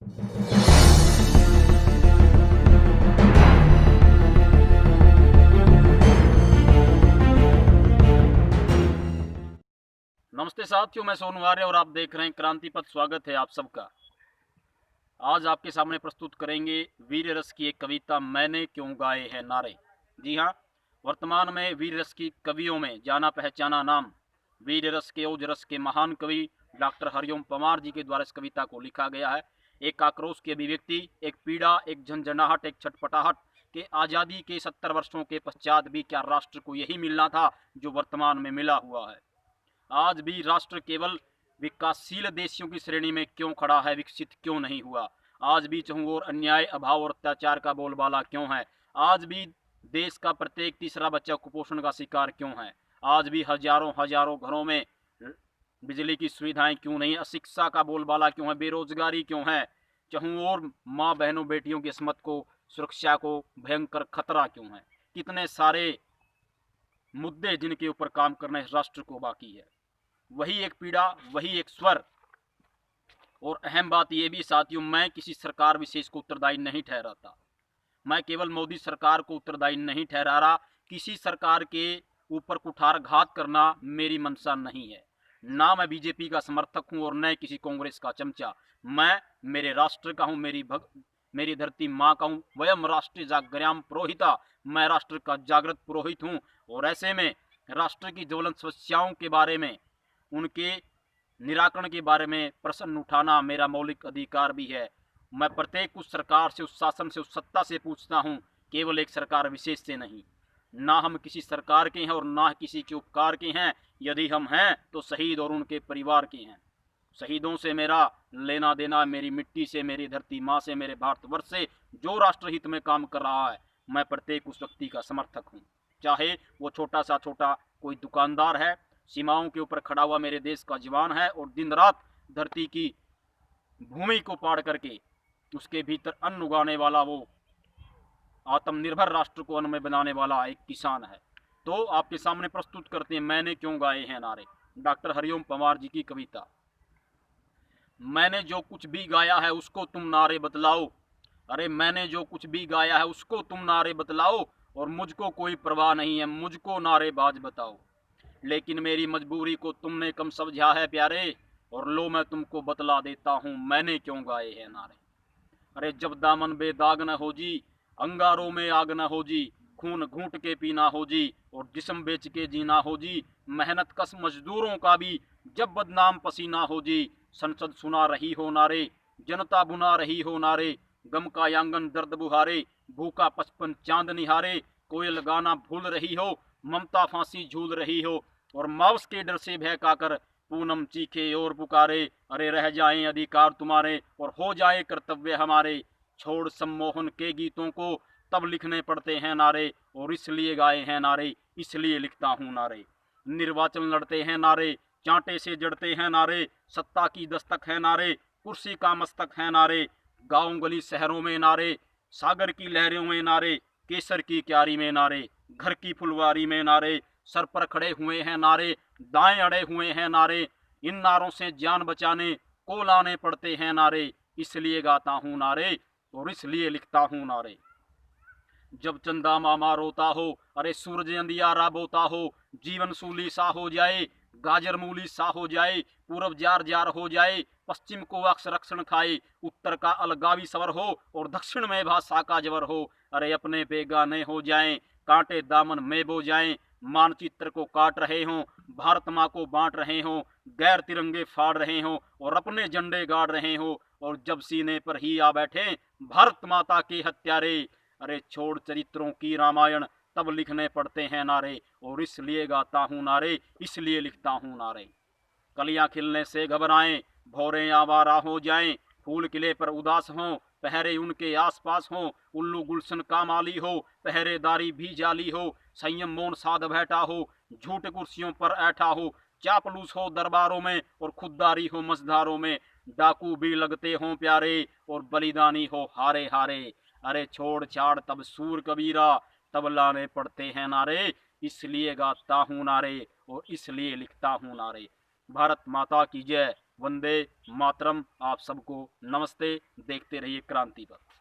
नमस्ते साथियों, मैं सोनू आर्य और आप देख रहे हैं क्रांति पथ। स्वागत है आप सबका। आज आपके सामने प्रस्तुत करेंगे वीर रस की एक कविता, मैंने क्यों गाए हैं नारे। जी हाँ, वर्तमान में वीर रस की कवियों में जाना पहचाना नाम वीर रस के ओज रस के महान कवि डॉक्टर हरिओम परमार जी के द्वारा इस कविता को लिखा गया है। एक आक्रोश की अभिव्यक्ति, एक पीड़ा, एक झंझनाहट, एक छटपटाहट के आज़ादी के 70 वर्षों के पश्चात भी क्या राष्ट्र को यही मिलना था जो वर्तमान में मिला हुआ है। आज भी राष्ट्र केवल विकासशील देशों की श्रेणी में क्यों खड़ा है, विकसित क्यों नहीं हुआ। आज भी चहुओर अन्याय, अभाव और अत्याचार का बोलबाला क्यों है। आज भी देश का प्रत्येक तीसरा बच्चा कुपोषण का शिकार क्यों है। आज भी हजारों हजारों घरों में बिजली की सुविधाएं क्यों नहीं, अशिक्षा का बोलबाला क्यों है, बेरोजगारी क्यों है। चहुओर माँ बहनों बेटियों की अस्मत को, सुरक्षा को भयंकर खतरा क्यों है। कितने सारे मुद्दे जिनके ऊपर काम करना इस राष्ट्र को बाकी है। वही एक पीड़ा, वही एक स्वर। और अहम बात यह भी साथियों, मैं किसी सरकार विशेष को उत्तरदायी नहीं ठहराता। मैं केवल मोदी सरकार को उत्तरदायी नहीं ठहरा रहा। किसी सरकार के ऊपर कुठारघात करना मेरी मंशा नहीं है। ना मैं बीजेपी का समर्थक हूं और न किसी कांग्रेस का चमचा। मैं मेरे राष्ट्र का हूं, मेरी धरती माँ का हूं। वयम राष्ट्र जागर्याम पुरोहिता, मैं राष्ट्र का जागृत पुरोहित हूं। और ऐसे में राष्ट्र की ज्वलंत समस्याओं के बारे में, उनके निराकरण के बारे में प्रश्न उठाना मेरा मौलिक अधिकार भी है। मैं प्रत्येक उस सरकार से, उस शासन से, उस सत्ता से पूछता हूं, केवल एक सरकार विशेष से नहीं। ना हम किसी सरकार के हैं और ना किसी के उपकार के हैं। यदि हम हैं तो शहीद और उनके परिवार के हैं। शहीदों से मेरा लेना देना, मेरी मिट्टी से, मेरी धरती माँ से, मेरे भारतवर्ष से जो राष्ट्रहित में काम कर रहा है, मैं प्रत्येक उस व्यक्ति का समर्थक हूँ। चाहे वो छोटा सा छोटा कोई दुकानदार है, सीमाओं के ऊपर खड़ा हुआ मेरे देश का जवान है और दिन रात धरती की भूमि को पाड़ करके उसके भीतर अन्न उगाने वाला, वो आत्मनिर्भर राष्ट्र को अन्न में बनाने वाला एक किसान है। तो आपके सामने प्रस्तुत करते हैं मैंने क्यों गाए हैं नारे, डॉक्टर हरिओम परमार जी की कविता। मैंने जो कुछ भी गाया है उसको तुम नारे बतलाओ। अरे मैंने जो कुछ भी गाया है उसको तुम नारे बतलाओ। और मुझको कोई परवाह नहीं है, मुझको नारेबाज बताओ। लेकिन मेरी मजबूरी को तुमने कम समझा है प्यारे, और लो मैं तुमको बतला देता हूँ मैंने क्यों गाए हैं नारे। अरे जब दामन बेदाग न हो जी, अंगारों में आग न हो जी, खून घूंट के पीना हो जी, और जिस्म बेच के जीना हो जी, मेहनत कश मजदूरों का भी जब बदनाम पसीना हो जी। संसद सुना रही हो नारे, जनता बुना रही हो नारे, गम का आंगन दर्द बुहारे, भूखा 55 चांद निहारे, कोयल गाना भूल रही हो, ममता फांसी झूल रही हो, और माउस के डर से भयकाकर पूनम चीखे और पुकारे। अरे रह जाएं अधिकार तुम्हारे और हो जाए कर्तव्य हमारे। छोड़ सम्मोहन के गीतों को, तब लिखने पड़ते हैं नारे, और इसलिए गाए हैं नारे, इसलिए लिखता हूँ नारे। निर्वाचन लड़ते हैं नारे, चांटे से जड़ते हैं नारे, सत्ता की दस्तक है नारे, कुर्सी का मस्तक है नारे। गांव गली शहरों में नारे, सागर की लहरों में नारे, केसर की क्यारी में नारे, घर की फुलवारी में नारे। सर पर खड़े हुए हैं नारे, दाएं अड़े हुए हैं नारे, इन नारों से जान बचाने को लाने पड़ते हैं नारे। इसलिए गाता हूँ नारे और इसलिए लिखता हूँ नारे। जब चंदा मामा रोता हो, अरे सूरज अंधियारा बोता हो, जीवन सूली सा हो जाए, गाजर मूली सा हो जाए, पूरब जार जार हो जाए, पश्चिम को अक्षरक्षण खाए, उत्तर का अलगावी सवर हो और दक्षिण में भाषा का जवर हो। अरे अपने बेगाने हो जाएं, कांटे दामन में बो जाएं, मानचित्र को काट रहे हों, भारत माँ को बांट रहे हों, गैर तिरंगे फाड़ रहे हों और अपने झंडे गाड़ रहे हों, और जब सीने पर ही आ बैठे भारत माता के हत्यारे। अरे छोड़ चरित्रों की रामायण, तब लिखने पड़ते हैं नारे, और इसलिए गाता हूँ नारे, इसलिए लिखता हूँ नारे। कलियां खिलने से घबराएं, भौरे आवारा हो जाएं, फूल किले पर उदास हों, पहरे उनके आसपास हों, उल्लू गुलशन का माली हो, पहरेदारी भी जाली हो, संयम मौन साध बैठा हो, झूठ कुर्सियों पर ऐठा हो, चापलूस हो दरबारों में और खुददारी हो मझधारों में, डाकू भी लगते हों प्यारे और बलिदानी हो हारे हारे। अरे छोड़ छाड़ तब सूर कबीरा, तब लाने पड़ते हैं नारे, इसलिए गाता हूँ नारे और इसलिए लिखता हूँ नारे। भारत माता की जय, वंदे मातरम। आप सबको नमस्ते, देखते रहिए क्रांति पथ।